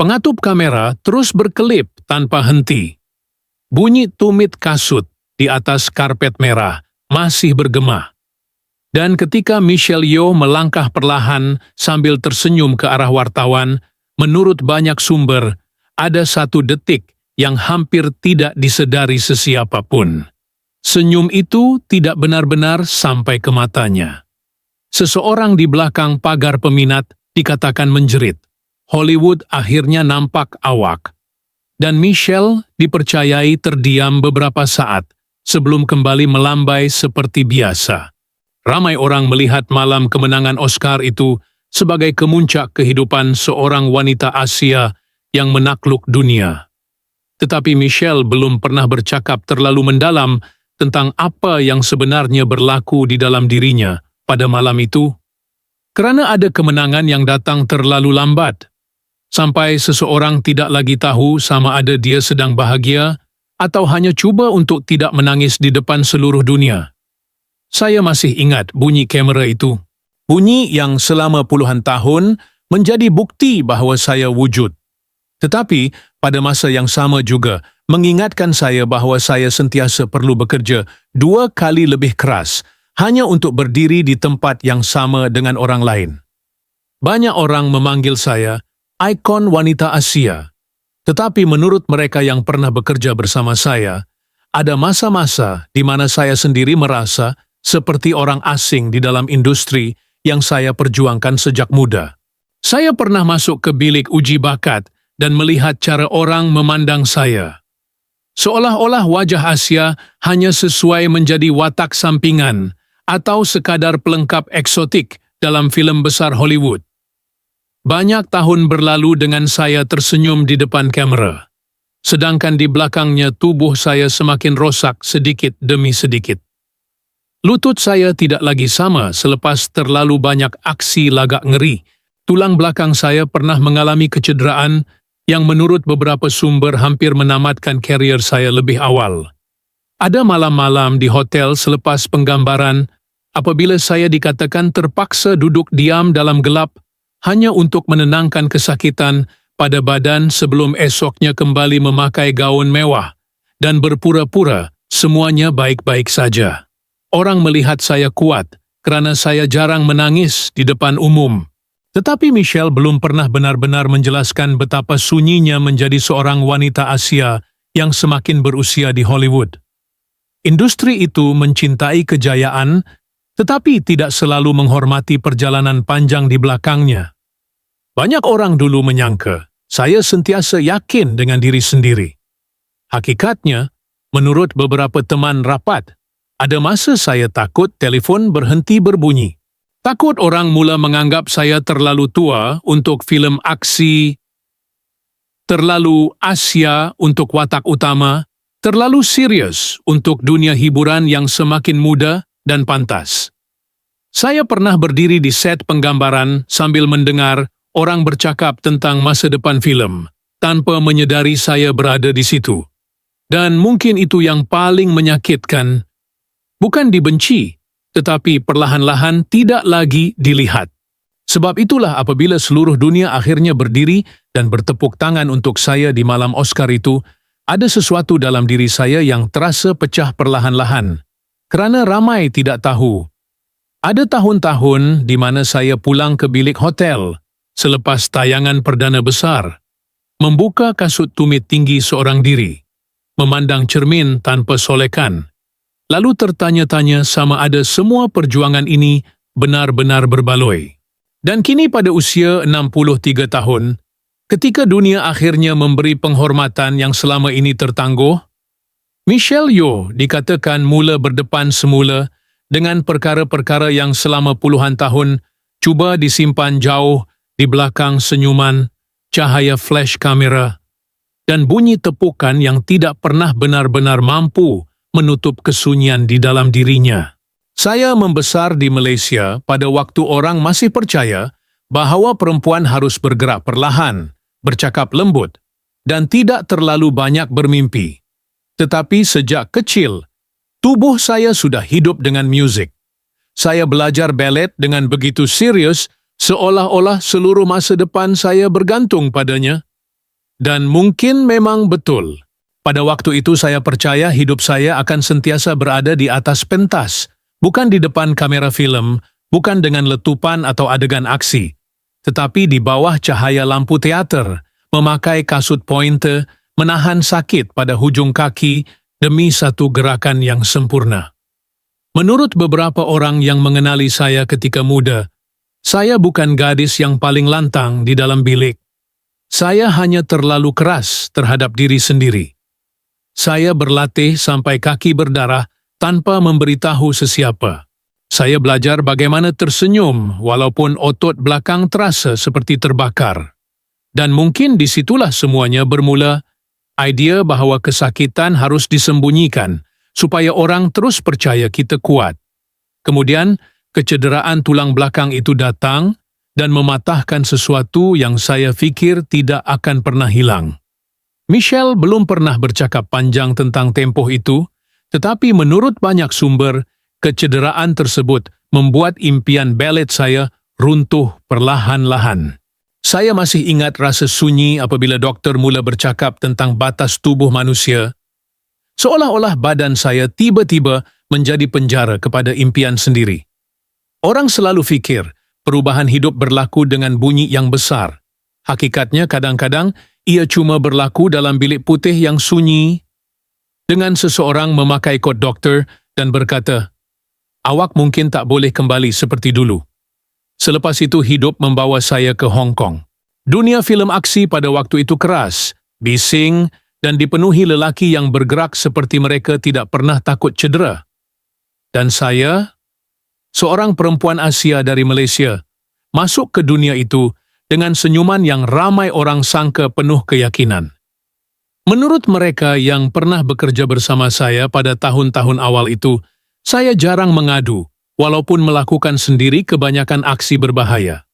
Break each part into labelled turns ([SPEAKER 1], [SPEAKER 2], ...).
[SPEAKER 1] Pengatup kamera terus berkelip tanpa henti. Bunyi tumit kasut di atas karpet merah masih bergema. Dan ketika Michelle Yeoh melangkah perlahan sambil tersenyum ke arah wartawan, menurut banyak sumber, ada 1 detik yang hampir tidak disedari sesiapapun. Senyum itu tidak benar-benar sampai ke matanya. Seseorang di belakang pagar peminat dikatakan menjerit. Hollywood akhirnya nampak awak. Dan Michelle dipercayai terdiam beberapa saat sebelum kembali melambai seperti biasa. Ramai orang melihat malam kemenangan Oscar itu sebagai kemuncak kehidupan seorang wanita Asia yang menakluk dunia. Tetapi Michelle belum pernah bercakap terlalu mendalam tentang apa yang sebenarnya berlaku di dalam dirinya pada malam itu. Kerana ada kemenangan yang datang terlalu lambat, sampai seseorang tidak lagi tahu sama ada dia sedang bahagia atau hanya cuba untuk tidak menangis di depan seluruh dunia. Saya masih ingat bunyi kamera itu. Bunyi yang selama puluhan tahun menjadi bukti bahawa saya wujud. Tetapi pada masa yang sama juga mengingatkan saya bahawa saya sentiasa perlu bekerja 2 kali lebih keras hanya untuk berdiri di tempat yang sama dengan orang lain. Banyak orang memanggil saya ikon wanita Asia. Tetapi menurut mereka yang pernah bekerja bersama saya, ada masa-masa di mana saya sendiri merasa seperti orang asing di dalam industri yang saya perjuangkan sejak muda. Saya pernah masuk ke bilik uji bakat dan melihat cara orang memandang saya. Seolah-olah wajah Asia hanya sesuai menjadi watak sampingan atau sekadar pelengkap eksotik dalam filem besar Hollywood. Banyak tahun berlalu dengan saya tersenyum di depan kamera, sedangkan di belakangnya tubuh saya semakin rosak sedikit demi sedikit. Lutut saya tidak lagi sama selepas terlalu banyak aksi lagak ngeri. Tulang belakang saya pernah mengalami kecederaan yang menurut beberapa sumber hampir menamatkan karier saya lebih awal. Ada malam-malam di hotel selepas penggambaran apabila saya dikatakan terpaksa duduk diam dalam gelap hanya untuk menenangkan kesakitan pada badan sebelum esoknya kembali memakai gaun mewah dan berpura-pura semuanya baik-baik saja. Orang melihat saya kuat kerana saya jarang menangis di depan umum. Tetapi Michelle belum pernah benar-benar menjelaskan betapa sunyinya menjadi seorang wanita Asia yang semakin berusia di Hollywood. Industri itu mencintai kejayaan, tetapi tidak selalu menghormati perjalanan panjang di belakangnya. Banyak orang dulu menyangka saya sentiasa yakin dengan diri sendiri. Hakikatnya, menurut beberapa teman rapat, ada masa saya takut telefon berhenti berbunyi. Takut orang mula menganggap saya terlalu tua untuk filem aksi, terlalu Asia untuk watak utama, terlalu serius untuk dunia hiburan yang semakin muda dan pantas. Saya pernah berdiri di set penggambaran sambil mendengar orang bercakap tentang masa depan filem, tanpa menyedari saya berada di situ. Dan mungkin itu yang paling menyakitkan. Bukan dibenci, tetapi perlahan-lahan tidak lagi dilihat. Sebab itulah apabila seluruh dunia akhirnya berdiri dan bertepuk tangan untuk saya di malam Oscar itu, ada sesuatu dalam diri saya yang terasa pecah perlahan-lahan. Kerana ramai tidak tahu. Ada tahun-tahun di mana saya pulang ke bilik hotel selepas tayangan perdana besar, membuka kasut tumit tinggi seorang diri, memandang cermin tanpa solekan, lalu tertanya-tanya sama ada semua perjuangan ini benar-benar berbaloi. Dan kini pada usia 63 tahun, ketika dunia akhirnya memberi penghormatan yang selama ini tertangguh, Michelle Yeoh dikatakan mula berdepan semula dengan perkara-perkara yang selama puluhan tahun cuba disimpan jauh di belakang senyuman, cahaya flash kamera, dan bunyi tepukan yang tidak pernah benar-benar mampu menutup kesunyian di dalam dirinya. Saya membesar di Malaysia pada waktu orang masih percaya bahawa perempuan harus bergerak perlahan, bercakap lembut, dan tidak terlalu banyak bermimpi. Tetapi sejak kecil, tubuh saya sudah hidup dengan muzik. Saya belajar ballet dengan begitu serius, seolah-olah seluruh masa depan saya bergantung padanya. Dan mungkin memang betul. Pada waktu itu saya percaya hidup saya akan sentiasa berada di atas pentas, bukan di depan kamera film, bukan dengan letupan atau adegan aksi, tetapi di bawah cahaya lampu teater, memakai kasut pointe, menahan sakit pada hujung kaki demi satu gerakan yang sempurna. Menurut beberapa orang yang mengenali saya ketika muda, saya bukan gadis yang paling lantang di dalam bilik. Saya hanya terlalu keras terhadap diri sendiri. Saya berlatih sampai kaki berdarah tanpa memberitahu sesiapa. Saya belajar bagaimana tersenyum walaupun otot belakang terasa seperti terbakar. Dan mungkin disitulah semuanya bermula, idea bahawa kesakitan harus disembunyikan supaya orang terus percaya kita kuat. Kemudian, kecederaan tulang belakang itu datang dan mematahkan sesuatu yang saya fikir tidak akan pernah hilang. Michelle belum pernah bercakap panjang tentang tempoh itu, tetapi menurut banyak sumber, kecederaan tersebut membuat impian balet saya runtuh perlahan-lahan. Saya masih ingat rasa sunyi apabila doktor mula bercakap tentang batas tubuh manusia. Seolah-olah badan saya tiba-tiba menjadi penjara kepada impian sendiri. Orang selalu fikir, perubahan hidup berlaku dengan bunyi yang besar. Hakikatnya kadang-kadang ia cuma berlaku dalam bilik putih yang sunyi, dengan seseorang memakai kot doktor dan berkata, "Awak mungkin tak boleh kembali seperti dulu." Selepas itu hidup membawa saya ke Hong Kong. Dunia filem aksi pada waktu itu keras, bising, dan dipenuhi lelaki yang bergerak seperti mereka tidak pernah takut cedera. Dan saya, seorang perempuan Asia dari Malaysia, masuk ke dunia itu dengan senyuman yang ramai orang sangka penuh keyakinan. Menurut mereka yang pernah bekerja bersama saya pada tahun-tahun awal itu, saya jarang mengadu, walaupun melakukan sendiri kebanyakan aksi berbahaya.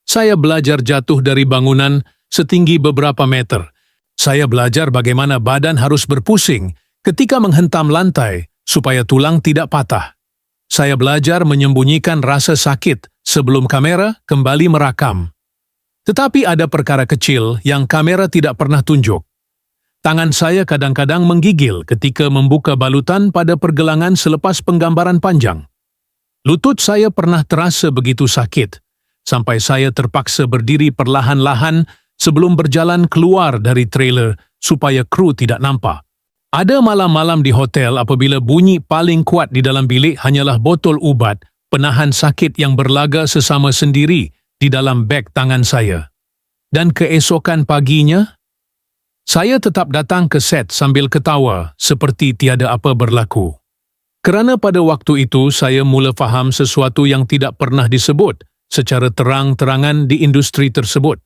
[SPEAKER 1] Saya belajar jatuh dari bangunan setinggi beberapa meter. Saya belajar bagaimana badan harus berpusing ketika menghentam lantai supaya tulang tidak patah. Saya belajar menyembunyikan rasa sakit sebelum kamera kembali merakam. Tetapi ada perkara kecil yang kamera tidak pernah tunjuk. Tangan saya kadang-kadang menggigil ketika membuka balutan pada pergelangan selepas penggambaran panjang. Lutut saya pernah terasa begitu sakit, sampai saya terpaksa berdiri perlahan-lahan sebelum berjalan keluar dari trailer supaya kru tidak nampak. Ada malam-malam di hotel apabila bunyi paling kuat di dalam bilik hanyalah botol ubat penahan sakit yang berlaga sesama sendiri di dalam beg tangan saya. Dan keesokan paginya, saya tetap datang ke set sambil ketawa seperti tiada apa berlaku. Kerana pada waktu itu saya mula faham sesuatu yang tidak pernah disebut secara terang-terangan di industri tersebut.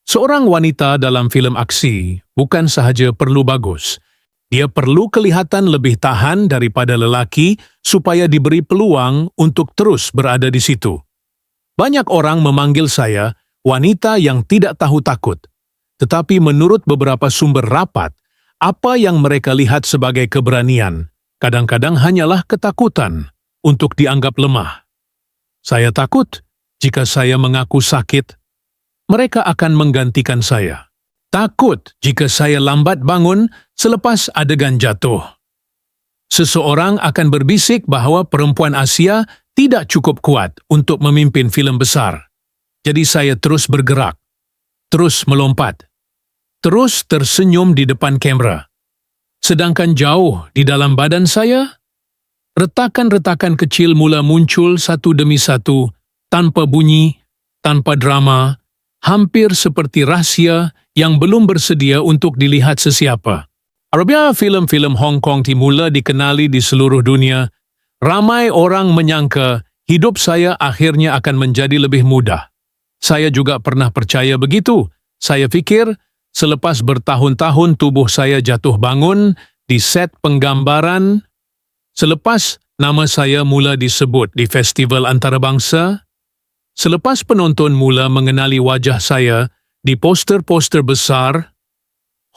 [SPEAKER 1] Seorang wanita dalam filem aksi bukan sahaja perlu bagus, dia perlu kelihatan lebih tahan daripada lelaki supaya diberi peluang untuk terus berada di situ. Banyak orang memanggil saya wanita yang tidak tahu takut. Tetapi menurut beberapa sumber rapat, apa yang mereka lihat sebagai keberanian, kadang-kadang hanyalah ketakutan untuk dianggap lemah. Saya takut jika saya mengaku sakit, mereka akan menggantikan saya. Takut jika saya lambat bangun selepas adegan jatuh. Seseorang akan berbisik bahawa perempuan Asia tidak cukup kuat untuk memimpin filem besar. Jadi saya terus bergerak, terus melompat, terus tersenyum di depan kamera. Sedangkan jauh di dalam badan saya, retakan-retakan kecil mula muncul satu demi satu, tanpa bunyi, tanpa drama, hampir seperti rahsia yang belum bersedia untuk dilihat sesiapa. Apabila filem-filem Hong Kong dimula dikenali di seluruh dunia, ramai orang menyangka hidup saya akhirnya akan menjadi lebih mudah. Saya juga pernah percaya begitu. Saya fikir, selepas bertahun-tahun tubuh saya jatuh bangun di set penggambaran, selepas nama saya mula disebut di festival antarabangsa, selepas penonton mula mengenali wajah saya di poster-poster besar,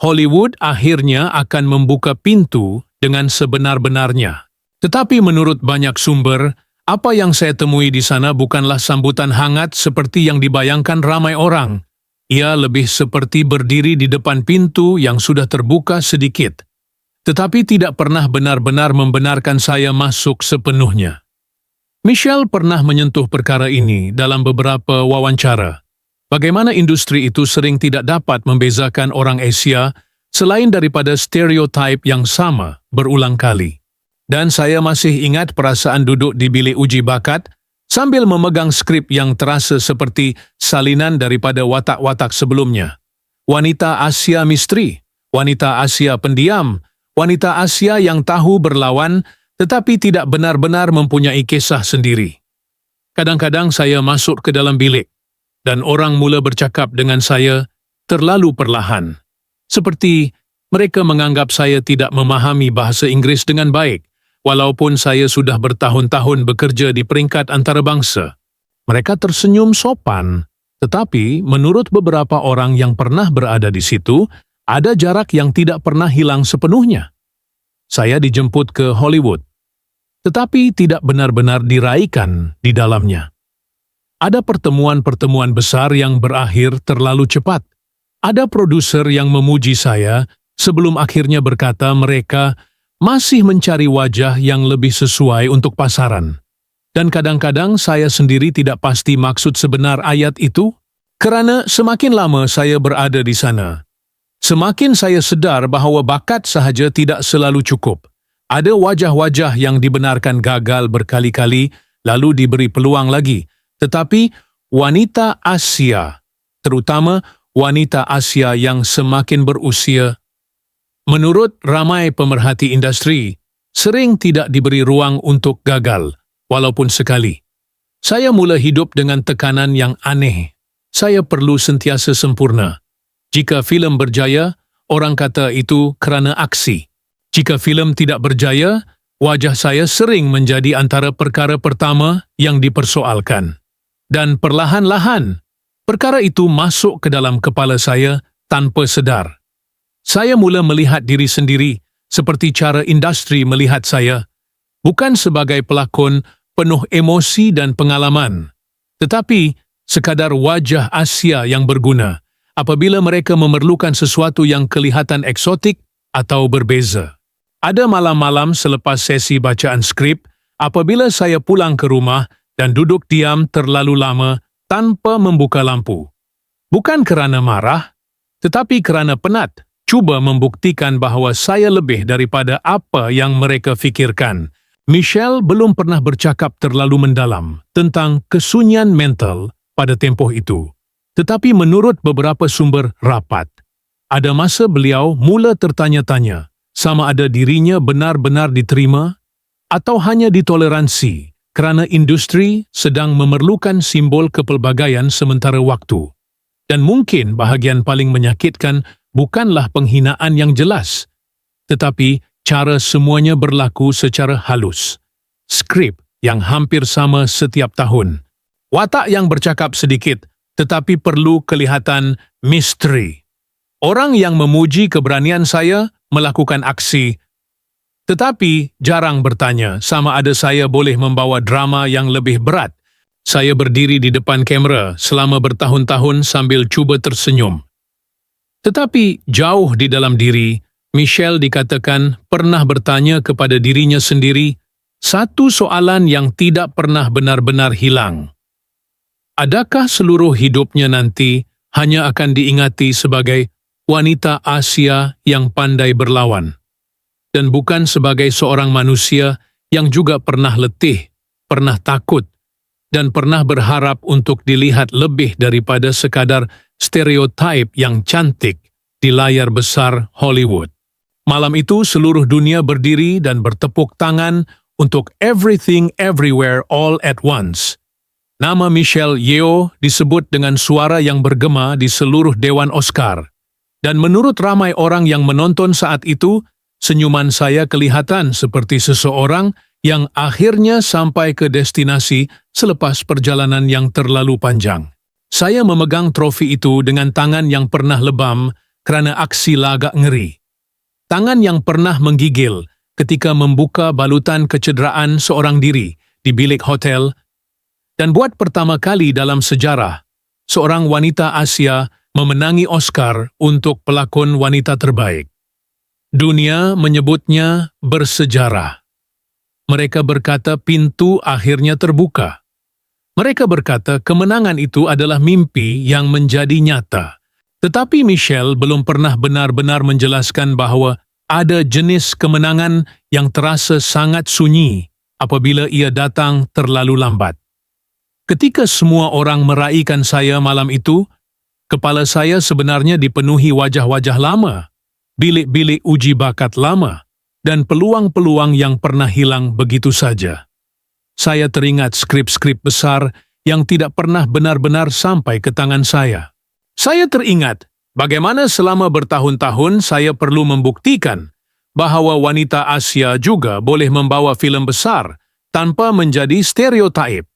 [SPEAKER 1] Hollywood akhirnya akan membuka pintu dengan sebenar-benarnya. Tetapi menurut banyak sumber, apa yang saya temui di sana bukanlah sambutan hangat seperti yang dibayangkan ramai orang. Ia lebih seperti berdiri di depan pintu yang sudah terbuka sedikit, tetapi tidak pernah benar-benar membenarkan saya masuk sepenuhnya. Michelle pernah menyentuh perkara ini dalam beberapa wawancara. Bagaimana industri itu sering tidak dapat membezakan orang Asia selain daripada stereotip yang sama berulang kali. Dan saya masih ingat perasaan duduk di bilik uji bakat sambil memegang skrip yang terasa seperti salinan daripada watak-watak sebelumnya. Wanita Asia misteri, wanita Asia pendiam, wanita Asia yang tahu berlawan tetapi tidak benar-benar mempunyai kisah sendiri. Kadang-kadang saya masuk ke dalam bilik dan orang mula bercakap dengan saya terlalu perlahan. Seperti mereka menganggap saya tidak memahami bahasa Inggeris dengan baik, walaupun saya sudah bertahun-tahun bekerja di peringkat antarabangsa. Mereka tersenyum sopan, tetapi menurut beberapa orang yang pernah berada di situ, ada jarak yang tidak pernah hilang sepenuhnya. Saya dijemput ke Hollywood, tetapi tidak benar-benar diraikan di dalamnya. Ada pertemuan-pertemuan besar yang berakhir terlalu cepat. Ada produser yang memuji saya sebelum akhirnya berkata mereka masih mencari wajah yang lebih sesuai untuk pasaran. Dan kadang-kadang saya sendiri tidak pasti maksud sebenar ayat itu, kerana semakin lama saya berada di sana, semakin saya sedar bahawa bakat sahaja tidak selalu cukup. Ada wajah-wajah yang dibenarkan gagal berkali-kali lalu diberi peluang lagi. Tetapi wanita Asia, terutama wanita Asia yang semakin berusia, menurut ramai pemerhati industri, sering tidak diberi ruang untuk gagal, walaupun sekali. Saya mula hidup dengan tekanan yang aneh. Saya perlu sentiasa sempurna. Jika filem berjaya, orang kata itu kerana aksi. Jika filem tidak berjaya, wajah saya sering menjadi antara perkara pertama yang dipersoalkan. Dan perlahan-lahan, perkara itu masuk ke dalam kepala saya tanpa sedar. Saya mula melihat diri sendiri seperti cara industri melihat saya, bukan sebagai pelakon penuh emosi dan pengalaman, tetapi sekadar wajah Asia yang berguna apabila mereka memerlukan sesuatu yang kelihatan eksotik atau berbeza. Ada malam-malam selepas sesi bacaan skrip, apabila saya pulang ke rumah dan duduk diam terlalu lama tanpa membuka lampu. Bukan kerana marah, tetapi kerana penat, cuba membuktikan bahawa saya lebih daripada apa yang mereka fikirkan. Michelle belum pernah bercakap terlalu mendalam tentang kesunyian mental pada tempoh itu. Tetapi menurut beberapa sumber rapat, ada masa beliau mula tertanya-tanya sama ada dirinya benar-benar diterima atau hanya ditoleransi kerana industri sedang memerlukan simbol kepelbagaian sementara waktu. Dan mungkin bahagian paling menyakitkan bukanlah penghinaan yang jelas, tetapi cara semuanya berlaku secara halus. Skrip yang hampir sama setiap tahun. Watak yang bercakap sedikit, tetapi perlu kelihatan misteri. Orang yang memuji keberanian saya melakukan aksi, tetapi jarang bertanya sama ada saya boleh membawa drama yang lebih berat. Saya berdiri di depan kamera selama bertahun-tahun sambil cuba tersenyum. Tetapi jauh di dalam diri, Michelle dikatakan pernah bertanya kepada dirinya sendiri satu soalan yang tidak pernah benar-benar hilang. Adakah seluruh hidupnya nanti hanya akan diingati sebagai wanita Asia yang pandai berlawan, dan bukan sebagai seorang manusia yang juga pernah letih, pernah takut, dan pernah berharap untuk dilihat lebih daripada sekadar stereotip yang cantik di layar besar Hollywood. Malam itu seluruh dunia berdiri dan bertepuk tangan untuk Everything Everywhere All at Once. Nama Michelle Yeoh disebut dengan suara yang bergema di seluruh Dewan Oscar. Dan menurut ramai orang yang menonton saat itu, senyuman saya kelihatan seperti seseorang yang akhirnya sampai ke destinasi selepas perjalanan yang terlalu panjang. Saya memegang trofi itu dengan tangan yang pernah lebam kerana aksi lagak ngeri. Tangan yang pernah menggigil ketika membuka balutan kecederaan seorang diri di bilik hotel, dan buat pertama kali dalam sejarah, seorang wanita Asia memenangi Oscar untuk pelakon wanita terbaik. Dunia menyebutnya bersejarah. Mereka berkata pintu akhirnya terbuka. Mereka berkata kemenangan itu adalah mimpi yang menjadi nyata. Tetapi Michelle belum pernah benar-benar menjelaskan bahwa ada jenis kemenangan yang terasa sangat sunyi apabila ia datang terlalu lambat. Ketika semua orang meraihkan saya malam itu, kepala saya sebenarnya dipenuhi wajah-wajah lama, bilik-bilik uji bakat lama, dan peluang-peluang yang pernah hilang begitu saja. Saya teringat skrip-skrip besar yang tidak pernah benar-benar sampai ke tangan saya. Saya teringat bagaimana selama bertahun-tahun saya perlu membuktikan bahwa wanita Asia juga boleh membawa filem besar tanpa menjadi stereotype.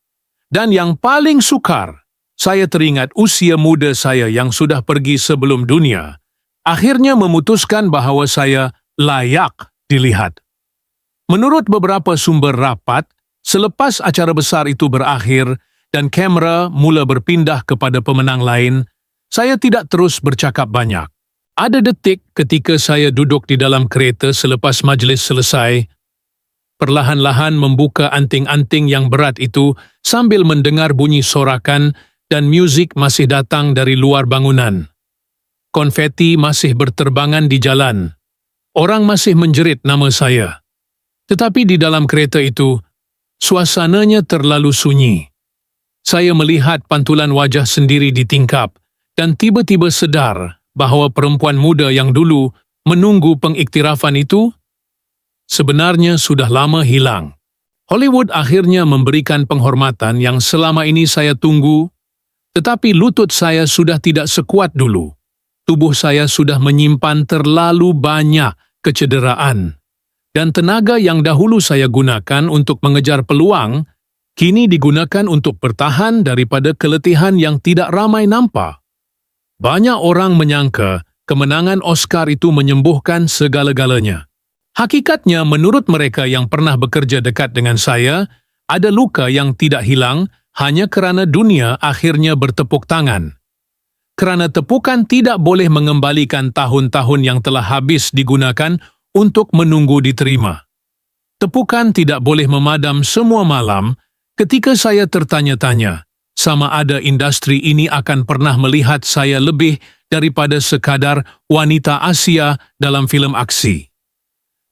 [SPEAKER 1] Dan yang paling sukar, saya teringat usia muda saya yang sudah pergi sebelum dunia, akhirnya memutuskan bahwa saya layak dilihat. Menurut beberapa sumber rapat, selepas acara besar itu berakhir dan kamera mula berpindah kepada pemenang lain, saya tidak terus bercakap banyak. Ada detik ketika saya duduk di dalam kereta selepas majlis selesai, perlahan-lahan membuka anting-anting yang berat itu sambil mendengar bunyi sorakan dan muzik masih datang dari luar bangunan. Konfeti masih berterbangan di jalan. Orang masih menjerit nama saya. Tetapi di dalam kereta itu, suasananya terlalu sunyi. Saya melihat pantulan wajah sendiri di tingkap dan tiba-tiba sedar bahawa perempuan muda yang dulu menunggu pengiktirafan itu sebenarnya sudah lama hilang. Hollywood akhirnya memberikan penghormatan yang selama ini saya tunggu, tetapi lutut saya sudah tidak sekuat dulu. Tubuh saya sudah menyimpan terlalu banyak kecederaan. Dan tenaga yang dahulu saya gunakan untuk mengejar peluang, kini digunakan untuk bertahan daripada keletihan yang tidak ramai nampak. Banyak orang menyangka kemenangan Oscar itu menyembuhkan segala-galanya. Hakikatnya, menurut mereka yang pernah bekerja dekat dengan saya, ada luka yang tidak hilang hanya kerana dunia akhirnya bertepuk tangan. Kerana tepukan tidak boleh mengembalikan tahun-tahun yang telah habis digunakan untuk menunggu diterima. Tepukan tidak boleh memadam semua malam ketika saya tertanya-tanya, sama ada industri ini akan pernah melihat saya lebih daripada sekadar wanita Asia dalam filem aksi.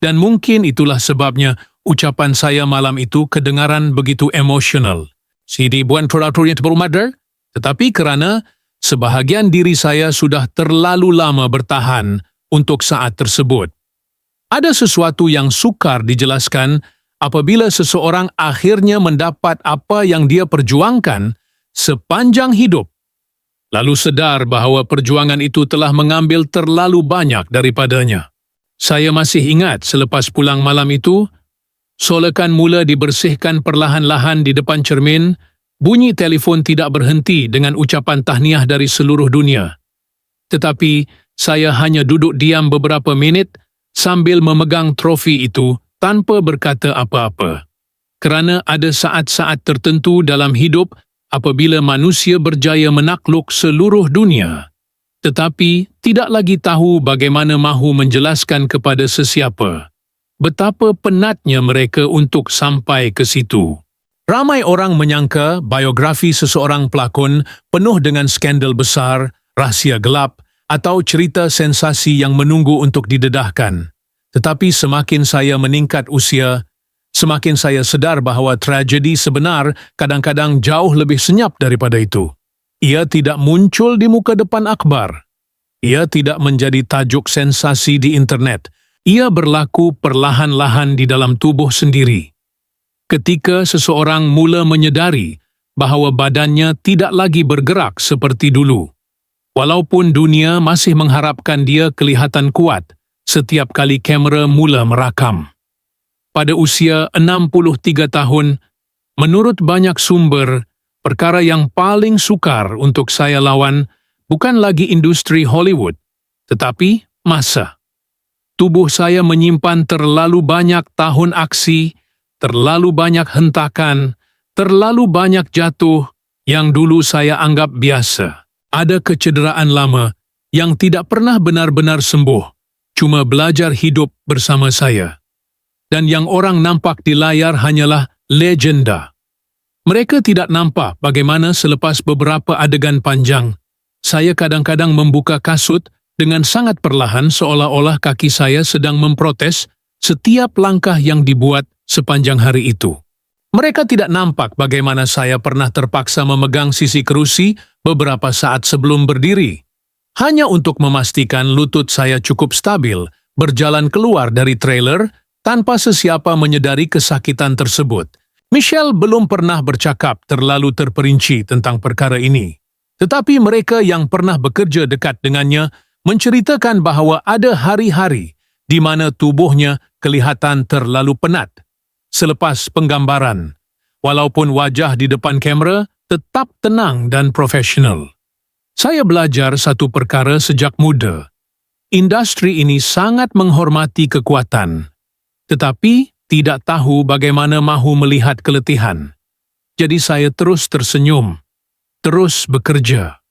[SPEAKER 1] Dan mungkin itulah sebabnya ucapan saya malam itu kedengaran begitu emosional. Sidi bukan teraturnya terberumada, tetapi kerana sebahagian diri saya sudah terlalu lama bertahan untuk saat tersebut. Ada sesuatu yang sukar dijelaskan apabila seseorang akhirnya mendapat apa yang dia perjuangkan sepanjang hidup, lalu sedar bahawa perjuangan itu telah mengambil terlalu banyak daripadanya. Saya masih ingat selepas pulang malam itu, solekan mula dibersihkan perlahan-lahan di depan cermin, bunyi telefon tidak berhenti dengan ucapan tahniah dari seluruh dunia. Tetapi saya hanya duduk diam beberapa minit sambil memegang trofi itu tanpa berkata apa-apa. Kerana ada saat-saat tertentu dalam hidup apabila manusia berjaya menakluk seluruh dunia, tetapi tidak lagi tahu bagaimana mahu menjelaskan kepada sesiapa betapa penatnya mereka untuk sampai ke situ. Ramai orang menyangka biografi seseorang pelakon penuh dengan skandal besar, rahsia gelap, atau cerita sensasi yang menunggu untuk didedahkan. Tetapi semakin saya meningkat usia, semakin saya sedar bahawa tragedi sebenar kadang-kadang jauh lebih senyap daripada itu. Ia tidak muncul di muka depan akhbar. Ia tidak menjadi tajuk sensasi di internet. Ia berlaku perlahan-lahan di dalam tubuh sendiri. Ketika seseorang mula menyedari bahawa badannya tidak lagi bergerak seperti dulu. Walaupun dunia masih mengharapkan dia kelihatan kuat setiap kali kamera mula merakam. Pada usia 63 tahun, menurut banyak sumber, perkara yang paling sukar untuk saya lawan bukan lagi industri Hollywood, tetapi masa. Tubuh saya menyimpan terlalu banyak tahun aksi, terlalu banyak hentakan, terlalu banyak jatuh yang dulu saya anggap biasa. Ada kecederaan lama yang tidak pernah benar-benar sembuh, cuma belajar hidup bersama saya. Dan yang orang nampak di layar hanyalah legenda. Mereka tidak nampak bagaimana selepas beberapa adegan panjang, saya kadang-kadang membuka kasut dengan sangat perlahan seolah-olah kaki saya sedang memprotes setiap langkah yang dibuat sepanjang hari itu. Mereka tidak nampak bagaimana saya pernah terpaksa memegang sisi kerusi beberapa saat sebelum berdiri, hanya untuk memastikan lutut saya cukup stabil berjalan keluar dari trailer tanpa sesiapa menyadari kesakitan tersebut. Michelle belum pernah bercakap terlalu terperinci tentang perkara ini, tetapi mereka yang pernah bekerja dekat dengannya menceritakan bahwa ada hari-hari di mana tubuhnya kelihatan terlalu penat selepas penggambaran, walaupun wajah di depan kamera tetap tenang dan profesional. Saya belajar satu perkara sejak muda. Industri ini sangat menghormati kekuatan, tetapi tidak tahu bagaimana mahu melihat keletihan. Jadi saya terus tersenyum, terus bekerja,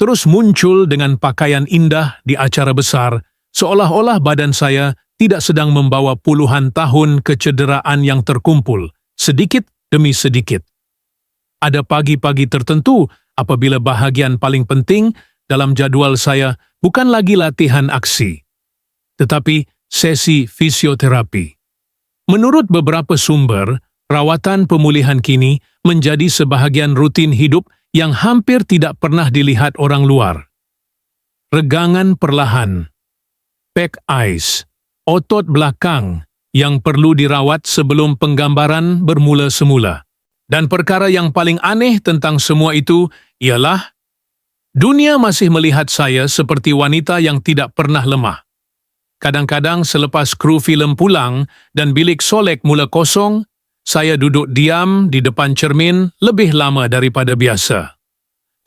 [SPEAKER 1] terus muncul dengan pakaian indah di acara besar, seolah-olah badan saya tidak sedang membawa puluhan tahun kecederaan yang terkumpul, sedikit demi sedikit. Ada pagi-pagi tertentu apabila bahagian paling penting dalam jadwal saya bukan lagi latihan aksi, tetapi sesi fisioterapi. Menurut beberapa sumber, rawatan pemulihan kini menjadi sebahagian rutin hidup yang hampir tidak pernah dilihat orang luar. Regangan perlahan, back ice, otot belakang yang perlu dirawat sebelum penggambaran bermula semula. Dan perkara yang paling aneh tentang semua itu ialah dunia masih melihat saya seperti wanita yang tidak pernah lemah. Kadang-kadang selepas kru filem pulang dan bilik solek mula kosong, saya duduk diam di depan cermin lebih lama daripada biasa.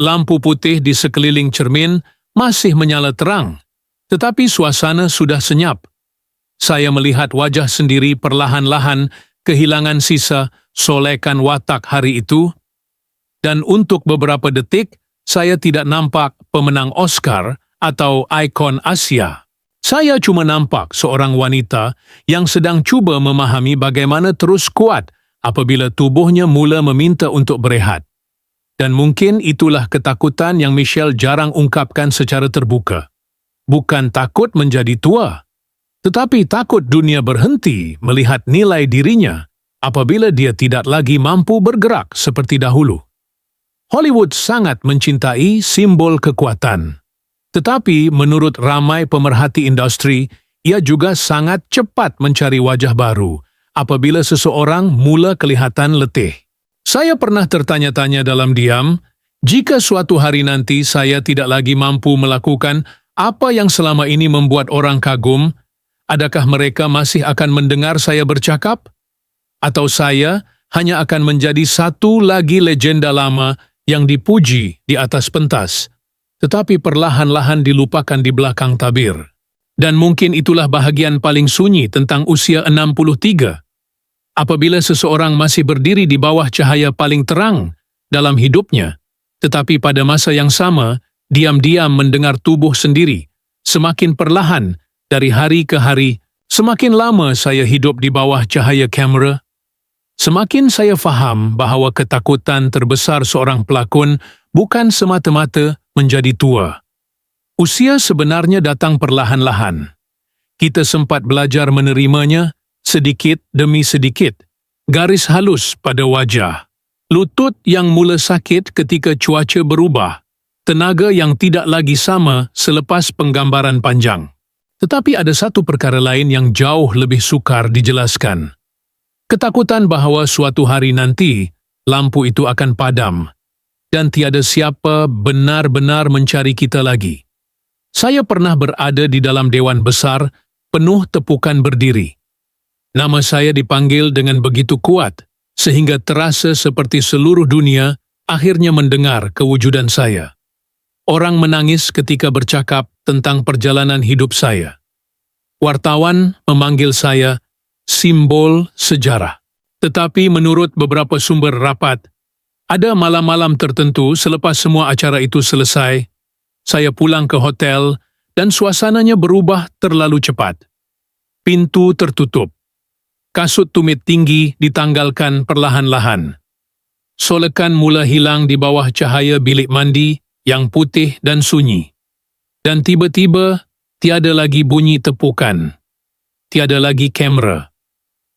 [SPEAKER 1] Lampu putih di sekeliling cermin masih menyala terang, tetapi suasana sudah senyap. Saya melihat wajah sendiri perlahan-lahan kehilangan sisa solekan watak hari itu, dan untuk beberapa detik saya tidak nampak pemenang Oscar atau ikon Asia. Saya cuma nampak seorang wanita yang sedang cuba memahami bagaimana terus kuat apabila tubuhnya mula meminta untuk berehat. Dan mungkin itulah ketakutan yang Michelle jarang ungkapkan secara terbuka. Bukan takut menjadi tua, tetapi takut dunia berhenti melihat nilai dirinya apabila dia tidak lagi mampu bergerak seperti dahulu. Hollywood sangat mencintai simbol kekuatan. Tetapi menurut ramai pemerhati industri, ia juga sangat cepat mencari wajah baru apabila seseorang mula kelihatan letih. Saya pernah tertanya-tanya dalam diam, jika suatu hari nanti saya tidak lagi mampu melakukan apa yang selama ini membuat orang kagum, adakah mereka masih akan mendengar saya bercakap? Atau saya hanya akan menjadi satu lagi legenda lama yang dipuji di atas pentas, tetapi perlahan-lahan dilupakan di belakang tabir. Dan mungkin itulah bahagian paling sunyi tentang usia 63. Apabila seseorang masih berdiri di bawah cahaya paling terang dalam hidupnya, tetapi pada masa yang sama, diam-diam mendengar tubuh sendiri, semakin perlahan dari hari ke hari, semakin lama saya hidup di bawah cahaya kamera, semakin saya faham bahawa ketakutan terbesar seorang pelakon bukan semata-mata menjadi tua. Usia sebenarnya datang perlahan-lahan. Kita sempat belajar menerimanya sedikit demi sedikit. Garis halus pada wajah, lutut yang mula sakit ketika cuaca berubah, tenaga yang tidak lagi sama selepas penggambaran panjang. Tetapi ada satu perkara lain yang jauh lebih sukar dijelaskan. Ketakutan bahawa suatu hari nanti lampu itu akan padam dan tiada siapa benar-benar mencari kita lagi. Saya pernah berada di dalam dewan besar penuh tepukan berdiri. Nama saya dipanggil dengan begitu kuat sehingga terasa seperti seluruh dunia akhirnya mendengar kewujudan saya. Orang menangis ketika bercakap tentang perjalanan hidup saya. Wartawan memanggil saya simbol sejarah. Tetapi menurut beberapa sumber rapat, ada malam-malam tertentu selepas semua acara itu selesai, saya pulang ke hotel dan suasananya berubah terlalu cepat. Pintu tertutup. Kasut tumit tinggi ditanggalkan perlahan-lahan. Solekan mula hilang di bawah cahaya bilik mandi yang putih dan sunyi. Dan tiba-tiba, tiada lagi bunyi tepukan. Tiada lagi kamera.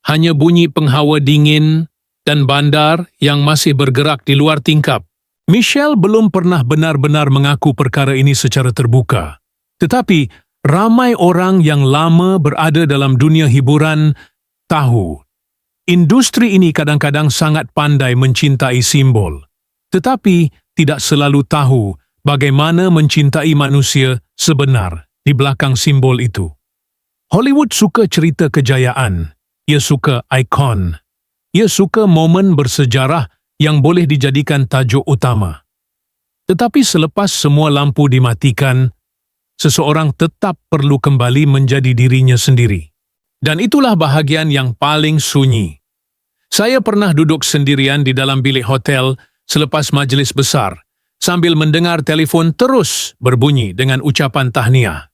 [SPEAKER 1] Hanya bunyi penghawa dingin dan bandar yang masih bergerak di luar tingkap. Michelle belum pernah benar-benar mengaku perkara ini secara terbuka. Tetapi, ramai orang yang lama berada dalam dunia hiburan tahu. Industri ini kadang-kadang sangat pandai mencintai simbol. Tetapi, tidak selalu tahu bagaimana mencintai manusia sebenar di belakang simbol itu. Hollywood suka cerita kejayaan. Ia suka ikon. Ia suka momen bersejarah yang boleh dijadikan tajuk utama. Tetapi selepas semua lampu dimatikan, seseorang tetap perlu kembali menjadi dirinya sendiri. Dan itulah bahagian yang paling sunyi. Saya pernah duduk sendirian di dalam bilik hotel selepas majlis besar, sambil mendengar telefon terus berbunyi dengan ucapan tahniah.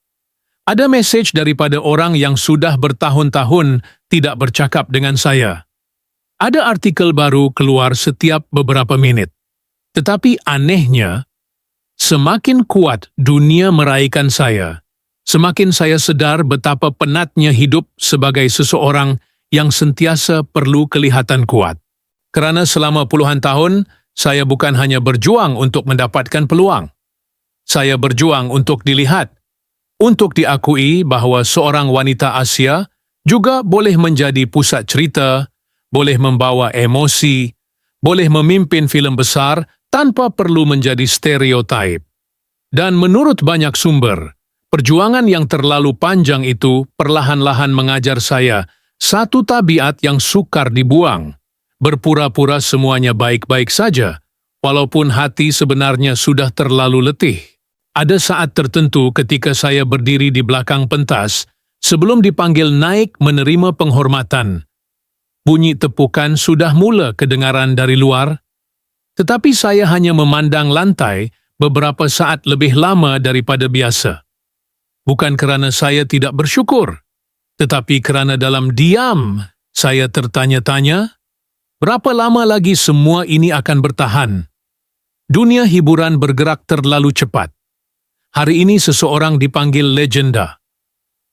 [SPEAKER 1] Ada mesej daripada orang yang sudah bertahun-tahun tidak bercakap dengan saya. Ada artikel baru keluar setiap beberapa minit. Tetapi anehnya, semakin kuat dunia meraihkan saya, semakin saya sedar betapa penatnya hidup sebagai seseorang yang sentiasa perlu kelihatan kuat. Kerana selama puluhan tahun, saya bukan hanya berjuang untuk mendapatkan peluang. Saya berjuang untuk dilihat, untuk diakui bahawa seorang wanita Asia juga boleh menjadi pusat cerita, boleh membawa emosi, boleh memimpin filem besar tanpa perlu menjadi stereotip. Dan menurut banyak sumber, perjuangan yang terlalu panjang itu perlahan-lahan mengajar saya satu tabiat yang sukar dibuang. Berpura-pura semuanya baik-baik saja, walaupun hati sebenarnya sudah terlalu letih. Ada saat tertentu ketika saya berdiri di belakang pentas, sebelum dipanggil naik menerima penghormatan. Bunyi tepukan sudah mula kedengaran dari luar, tetapi saya hanya memandang lantai beberapa saat lebih lama daripada biasa. Bukan kerana saya tidak bersyukur, tetapi kerana dalam diam saya tertanya-tanya, berapa lama lagi semua ini akan bertahan? Dunia hiburan bergerak terlalu cepat. Hari ini seseorang dipanggil legenda.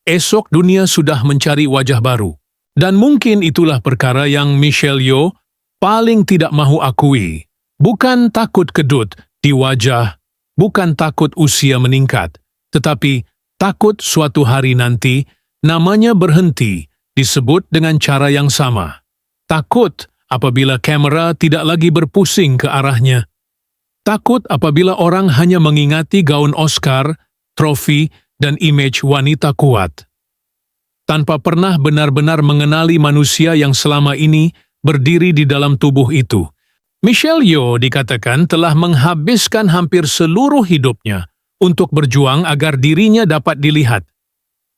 [SPEAKER 1] Esok dunia sudah mencari wajah baru. Dan mungkin itulah perkara yang Michelle Yeoh paling tidak mahu akui. Bukan takut kedut di wajah, bukan takut usia meningkat, tetapi takut suatu hari nanti namanya berhenti disebut dengan cara yang sama. Takut apabila kamera tidak lagi berpusing ke arahnya. Takut apabila orang hanya mengingati gaun Oscar, trofi, dan imej wanita kuat. Tanpa pernah benar-benar mengenali manusia yang selama ini berdiri di dalam tubuh itu. Michelle Yeoh dikatakan telah menghabiskan hampir seluruh hidupnya untuk berjuang agar dirinya dapat dilihat.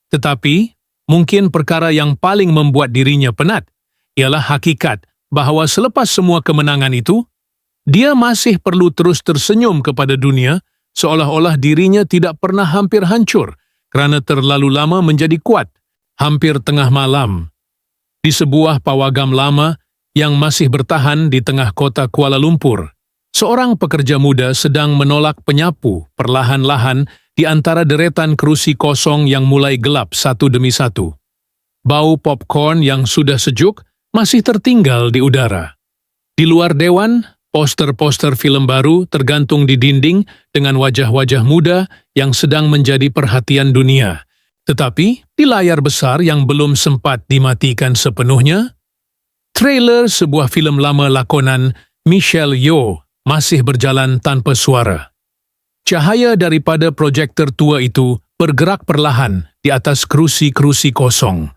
[SPEAKER 1] Tetapi, mungkin perkara yang paling membuat dirinya penat ialah hakikat bahawa selepas semua kemenangan itu, dia masih perlu terus tersenyum kepada dunia seolah-olah dirinya tidak pernah hampir hancur kerana terlalu lama menjadi kuat. Hampir tengah malam, di sebuah pawagam lama yang masih bertahan di tengah kota Kuala Lumpur, seorang pekerja muda sedang menolak penyapu perlahan-lahan di antara deretan kerusi kosong yang mulai gelap satu demi satu. Bau popcorn yang sudah sejuk masih tertinggal di udara. Di luar dewan, poster-poster filem baru tergantung di dinding dengan wajah-wajah muda yang sedang menjadi perhatian dunia. Tetapi, di layar besar yang belum sempat dimatikan sepenuhnya, trailer sebuah filem lama lakonan Michelle Yeoh masih berjalan tanpa suara. Cahaya daripada projektor tua itu bergerak perlahan di atas kerusi-kerusi kosong,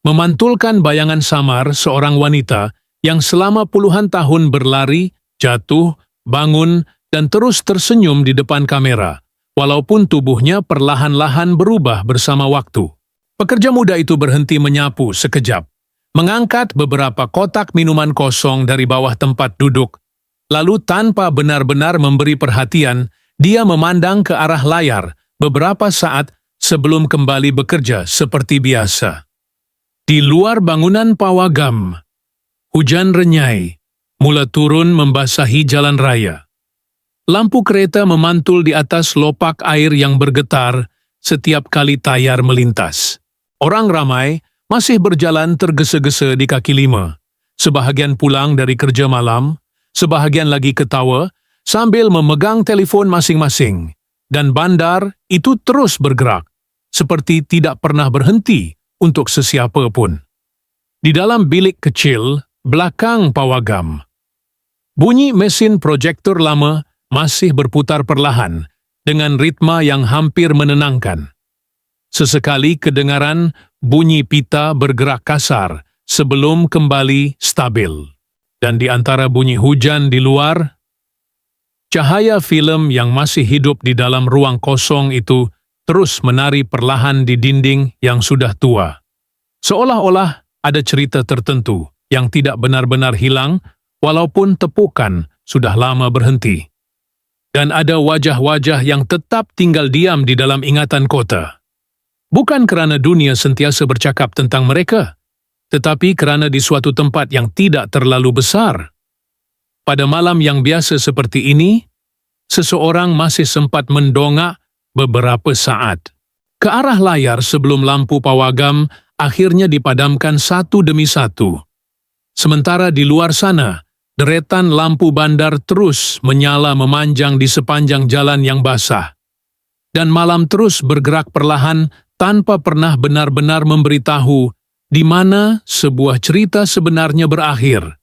[SPEAKER 1] memantulkan bayangan samar seorang wanita yang selama puluhan tahun berlari, jatuh, bangun, dan terus tersenyum di depan kamera. Walaupun tubuhnya perlahan-lahan berubah bersama waktu. Pekerja muda itu berhenti menyapu sekejap, mengangkat beberapa kotak minuman kosong dari bawah tempat duduk, lalu tanpa benar-benar memberi perhatian, Dia memandang ke arah layar beberapa saat sebelum kembali bekerja seperti biasa. Di luar bangunan pawagam, hujan renyai mula turun membasahi jalan raya. Lampu kereta memantul di atas lopak air yang bergetar setiap kali tayar melintas. Orang ramai masih berjalan tergesa-gesa di kaki lima. Sebahagian pulang dari kerja malam, sebahagian lagi ketawa sambil memegang telefon masing-masing. Dan bandar itu terus bergerak, seperti tidak pernah berhenti untuk sesiapa pun. Di dalam bilik kecil, belakang pawagam, bunyi mesin projektor lama masih berputar perlahan dengan ritma yang hampir menenangkan. Sesekali kedengaran bunyi pita bergerak kasar sebelum kembali stabil. Dan di antara bunyi hujan di luar, cahaya film yang masih hidup di dalam ruang kosong itu terus menari perlahan di dinding yang sudah tua. Seolah-olah ada cerita tertentu yang tidak benar-benar hilang walaupun tepukan sudah lama berhenti. Dan ada wajah-wajah yang tetap tinggal diam di dalam ingatan kota. Bukan kerana dunia sentiasa bercakap tentang mereka, tetapi kerana di suatu tempat yang tidak terlalu besar. Pada malam yang biasa seperti ini, seseorang masih sempat mendongak beberapa saat. Ke arah layar sebelum lampu pawagam akhirnya dipadamkan satu demi satu. Sementara di luar sana, deretan lampu bandar terus menyala memanjang di sepanjang jalan yang basah. Dan malam terus bergerak perlahan tanpa pernah benar-benar memberitahu di mana sebuah cerita sebenarnya berakhir.